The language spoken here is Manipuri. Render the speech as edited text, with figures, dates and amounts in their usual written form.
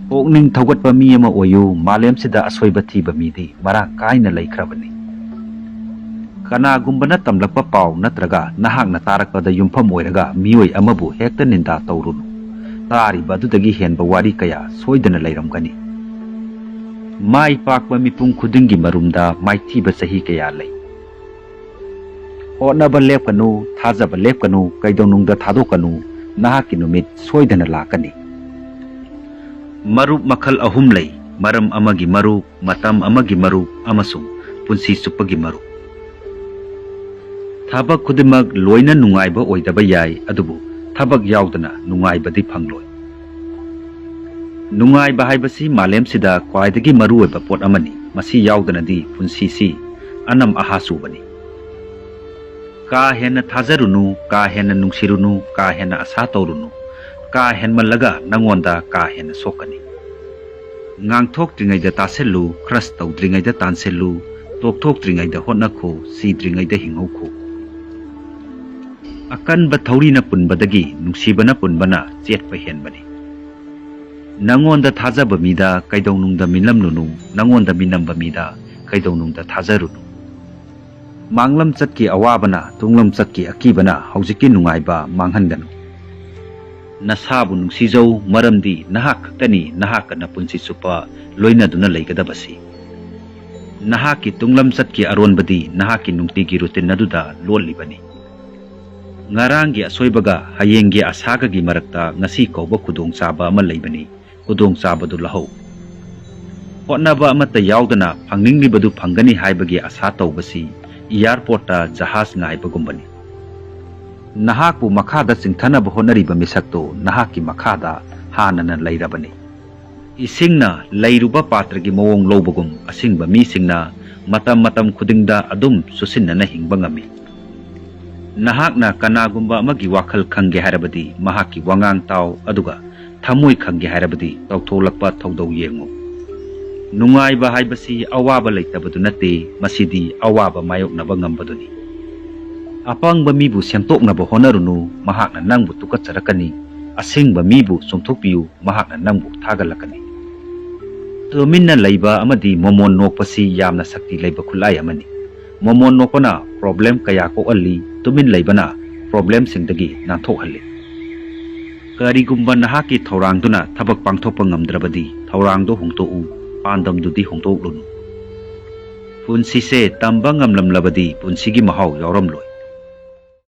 ꯄꯨꯛꯅꯤꯡ ꯊꯧꯒꯠꯄ ꯃꯤ ꯑꯃ ꯑꯣꯏꯌꯨ ꯃꯥꯂꯦꯝꯁꯤꯗ ꯑꯁꯣꯏꯕ ꯊꯤꯕ ꯃꯤꯗꯤ ꯃꯔꯥꯡ ꯀꯥꯏꯅ ꯂꯩꯈ꯭ꯔꯕꯅꯤ꯫ ꯀꯅꯥꯒꯨꯝꯕꯅ ꯇꯝꯂꯛꯄ ꯄꯥꯎ ꯅꯠꯇ꯭ꯔꯒ ꯅꯍꯥꯛꯅ ꯇꯥꯔꯛꯄꯗ ꯌꯨꯝꯐꯝ ꯑꯣꯏꯔꯒ ꯃꯤꯑꯣꯏ ꯑꯃꯕꯨ ꯍꯦꯛꯇ ꯅꯤꯟꯗꯥ ꯇꯧꯔꯨꯅꯨ꯫ ꯇꯥꯔꯤꯕ ꯑꯗꯨꯗꯒꯤ ꯍꯦꯟꯕ ꯋꯥꯔꯤ ꯀꯌꯥ ꯁꯣꯏꯗꯅ ꯂꯩꯔꯝꯒꯅꯤ꯫ ꯃꯥꯏ ꯄꯥꯛꯄ ꯃꯤꯄꯨꯝ ꯈꯨꯗꯤꯡꯒꯤ ꯃꯔꯨꯝꯗ ꯃꯥꯏꯊꯤꯕ ꯆꯍꯤ ꯀꯌꯥ ꯂꯩ꯫ ꯍꯣꯠꯅꯕ ꯂꯦꯞꯀꯅꯨ, ꯊꯥꯖꯕ ꯂꯦꯞꯀꯅꯨ, ꯀꯩꯗꯧꯅꯨꯡꯗ ꯊꯥꯗꯣꯛꯀꯅꯨ, ꯅꯍꯥꯛꯀꯤ ꯅꯨꯃꯤꯠ ꯁꯣꯏꯗꯅ ꯂꯥꯛꯀꯅꯤ꯫ ꯃꯔꯨꯞ ꯃꯈꯜ ꯑꯍꯨꯝ ꯂꯩ: ꯃꯔꯝ ꯑꯃꯒꯤ ꯃꯔꯨꯞ, ꯃꯇꯝ ꯑꯃꯒꯤ ꯃꯔꯨꯞ, ꯑꯃꯁꯨꯡ ꯄꯨꯟꯁꯤ ꯆꯨꯞꯄꯒꯤ ꯃꯔꯨꯞ꯫ ꯊꯕꯛ ꯈꯨꯗꯤꯡꯃꯛ ꯂꯣꯏꯅ ꯅꯨꯡꯉꯥꯏꯕ ꯑꯣꯏꯗꯕ ꯌꯥꯏ, ꯑꯗꯨꯕꯨ ꯊꯕꯛ ꯌꯥꯎꯗꯅ ꯅꯨꯡꯉꯥꯏꯕꯗꯤ ꯐꯪꯂꯣꯏ꯫ ꯅꯨꯡꯉꯥꯏꯕ ꯍꯥꯏꯕꯁꯤ ꯃꯥꯂꯦꯝꯁꯤꯗ ꯈ꯭ꯋꯥꯏꯗꯒꯤ ꯃꯔꯨꯑꯣꯏꯕ ꯄꯣꯠ ꯑꯃꯅꯤ꯫ ꯃꯁꯤ ꯌꯥꯎꯗꯅꯗꯤ ꯄꯨꯟꯁꯤꯁꯤ ꯑꯅꯝ ꯑꯍꯥ ꯆꯨꯕꯅꯤ꯫ ꯀꯥ ꯍꯦꯟꯅ ꯊꯥꯖꯔꯨꯅꯨ, ꯀꯥ ꯍꯦꯟꯅ ꯅꯨꯡꯁꯤꯔꯨꯅꯨ, ꯀꯥ ꯍꯦꯟꯅ ꯑꯁꯥ ꯇꯧꯔꯨꯅꯨ꯫ ꯀꯥ ꯍꯦꯟꯃꯜꯂꯒ ꯅꯪꯉꯣꯟꯗ ꯀꯥ ꯍꯦꯟꯅ ꯁꯣꯛꯀꯅꯤ꯫ ꯉꯥꯡꯊꯣꯛꯇ꯭ꯔꯤꯉꯩꯗ ꯇꯥꯁꯤꯜꯂꯨ, ꯈ꯭ꯔꯁ ꯇꯧꯗ꯭ꯔꯤꯉꯩꯗ ꯇꯥꯟꯁꯤꯜꯂꯨ, ꯇꯣꯛꯊꯣꯛꯇ꯭ꯔꯤꯉꯩꯗ ꯍꯣꯠꯅꯈꯣ, ꯁꯤꯗ꯭ꯔꯤꯉꯩꯗ ꯍꯤꯡꯍꯧꯈꯣ꯫ ꯑꯀꯟꯕ ꯊꯧꯔꯤꯅ ꯄꯨꯟꯕꯗꯒꯤ ꯅꯨꯡꯁꯤꯕꯅ ꯄꯨꯟꯕꯅ ꯆꯦꯠꯄ ꯍꯦꯟꯕꯅꯤ꯫ ꯅꯪꯉꯣꯟꯗ ꯊꯥꯖꯕ ꯃꯤꯗ ꯀꯩꯗꯧꯅꯨꯡꯗ ꯃꯤꯅꯝꯂꯨꯅꯨ, ꯅꯪꯉꯣꯟꯗ ꯃꯤꯅꯝꯕ ꯃꯤꯗ ꯀꯩꯗꯧꯅꯨꯡꯗ ꯊꯥꯖꯔꯨꯅꯨ꯫ ꯃꯥꯡꯂꯝ ꯆꯠꯀꯤ ꯑꯋꯥꯕꯅ, ꯇꯨꯡꯂꯝ ꯆꯠꯀꯤ ꯑꯀꯤꯕꯅ ꯍꯧꯖꯤꯛꯀꯤ ꯅꯨꯡꯉꯥꯏꯕ ꯃꯥꯡꯍꯟꯒꯅꯨ꯫ ꯅꯁꯥꯕꯨ ꯅꯨꯡꯁꯤꯖꯧ, ꯃꯔꯝꯗꯤ ꯅꯍꯥꯛ ꯈꯛꯇꯅꯤ ꯅꯍꯥꯛꯀ ꯅꯄꯨꯟꯁꯤ ꯆꯨꯞꯄ ꯂꯣꯏꯅꯗꯨꯅ ꯂꯩꯒꯗꯕꯁꯤ꯫ ꯅꯍꯥꯛꯀꯤ ꯇꯨꯡꯂꯝ ꯆꯠꯀꯤ ꯑꯔꯣꯟꯕꯗꯤ ꯅꯍꯥꯛꯀꯤ ꯅꯨꯡꯇꯤꯒꯤ ꯔꯨꯇꯤꯟ ꯑꯗꯨꯗ ꯂꯣꯠꯂꯤꯕꯅꯤ꯫ ꯉꯔꯥꯡꯒꯤ ꯑꯁꯣꯏꯕꯒ ꯍꯌꯦꯡꯒꯤ ꯑꯁꯥꯒꯒꯤ ꯃꯔꯛꯇ ꯉꯁꯤ ꯀꯧꯕ ꯈꯨꯗꯣꯡꯆꯥꯕ ꯑꯃ ꯂꯩꯕꯅꯤ꯫ ꯈꯨꯗꯣꯡꯆꯥꯕꯗꯨ ꯂꯧꯍꯧ꯫ ꯍꯣꯠꯅꯕ ꯑꯃꯠꯇ ꯌꯥꯎꯗꯅ ꯐꯪꯅꯤꯡꯂꯤꯕꯗꯨ ꯐꯪꯒꯅꯤ ꯍꯥꯏꯕꯒꯤ ꯑꯁꯥ ꯇꯧꯕꯁꯤ ꯏꯌꯥꯔꯄꯣꯔꯠꯇ ꯖꯍꯥꯖ ꯉꯥꯏꯕꯒꯨꯝꯕꯅꯤ꯫ ꯅꯍꯥꯛꯄꯨ ꯃꯈꯥꯗ ꯆꯤꯡꯊꯅꯕ ꯍꯣꯠꯅꯔꯤꯕ ꯃꯤꯁꯛꯇꯨ ꯅꯍꯥꯛꯀꯤ ꯃꯈꯥꯗ ꯍꯥꯟꯅꯅ ꯂꯩꯔꯕꯅꯤ꯫ ꯏꯁꯤꯡꯅ ꯂꯩꯔꯨꯕ ꯄꯥꯇ꯭ꯔꯒꯤ ꯃꯑꯣꯡ ꯂꯧꯕꯒꯨꯝ ꯑꯁꯤꯡꯕ ꯃꯤꯁꯤꯡꯅ ꯃꯇꯝ ꯈꯨꯗꯤꯡꯗ ꯑꯗꯨꯝ ꯆꯨꯁꯤꯟꯅꯅ ꯍꯤꯡꯕ ꯉꯝꯃꯤ꯫ ꯅꯍꯥꯛꯅ ꯀꯅꯥꯒꯨꯝꯕ ꯑꯃꯒꯤ ꯋꯥꯈꯜ ꯈꯪꯒꯦ ꯍꯥꯏꯔꯕꯗꯤ ꯃꯍꯥꯛꯀꯤ ꯋꯥꯉꯥꯡ ꯇꯥꯎ, ꯑꯗꯨꯒ ꯊꯃꯣꯏ ꯈꯪꯒꯦ ꯍꯥꯏꯔꯕꯗꯤ ꯇꯧꯊꯣꯛꯂꯛꯄ ꯊꯧꯗꯧ ꯌꯦꯡꯉꯨ꯫ ꯅꯨꯡꯉꯥꯏꯕ ꯍꯥꯏꯕꯁꯤ ꯑꯋꯥꯕ ꯂꯩꯇꯕꯗꯨ ꯅꯠꯇꯦ, ꯃꯁꯤꯗꯤ ꯑꯋꯥꯕ ꯃꯥꯌꯣꯛꯅꯕ ꯉꯝꯕꯗꯨꯅꯤ꯫ ꯑꯄꯪꯕ ꯃꯤꯕꯨ ꯁꯦꯝꯗꯣꯛꯅꯕ ꯍꯣꯠꯅꯔꯨꯅꯨ, ꯃꯍꯥꯛꯅ ꯅꯪꯕꯨ ꯇꯨꯀꯠꯆꯔꯛꯀꯅꯤ꯫ ꯑꯁꯤꯡꯕ ꯃꯤꯕꯨ ꯆꯨꯝꯊꯣꯛꯄꯤꯌꯨ, ꯃꯍꯥꯛꯅ ꯅꯪꯕꯨ ꯊꯥꯒꯠꯂꯛꯀꯅꯤ꯫ ꯇꯨꯃꯤꯟꯅ ꯂꯩꯕ ꯑꯃꯗꯤ ꯃꯣꯃꯣꯟ ꯅꯣꯛꯄꯁꯤ ꯌꯥꯝꯅ ꯁꯛꯇꯤ ꯂꯩꯕ ꯈꯨꯠꯂꯥꯏ ꯑꯃꯅꯤ꯫ ꯃꯣꯃꯣꯟ ꯅꯣꯛꯄꯅ ꯄ꯭ꯔꯣꯕ꯭ꯂꯦꯝ ꯀꯌꯥ ꯀꯣꯛꯍꯜꯂꯤ, ꯇꯨꯃꯤꯟ ꯂꯩꯕꯅ ꯄ꯭ꯔꯣꯕ꯭ꯂꯦꯝꯁꯤꯡꯗꯒꯤ ꯅꯥꯟꯊꯣꯛꯍꯜꯂꯤ꯫ ꯀꯔꯤꯒꯨꯝꯕ ꯅꯍꯥꯛꯀꯤ ꯊꯧꯔꯥꯡꯗꯨꯅ ꯊꯕꯛ ꯄꯥꯡꯊꯣꯛꯄ ꯉꯝꯗ꯭ꯔꯕꯗꯤ ꯊꯧꯔꯥꯡꯗꯣ ꯍꯣꯡꯗꯣꯛꯎ, ꯄꯥꯟꯗꯝꯗꯨꯗꯤ ꯍꯣꯡꯗꯣꯛꯂꯨꯅꯨ꯫ ꯄꯨꯟꯁꯤꯁꯦ ꯇꯝꯕ ꯉꯝꯂꯝꯂꯕꯗꯤ ꯄꯨꯟꯁꯤꯒꯤ ꯃꯍꯥꯎ ꯌꯥꯎꯔꯝꯂꯣꯏ꯫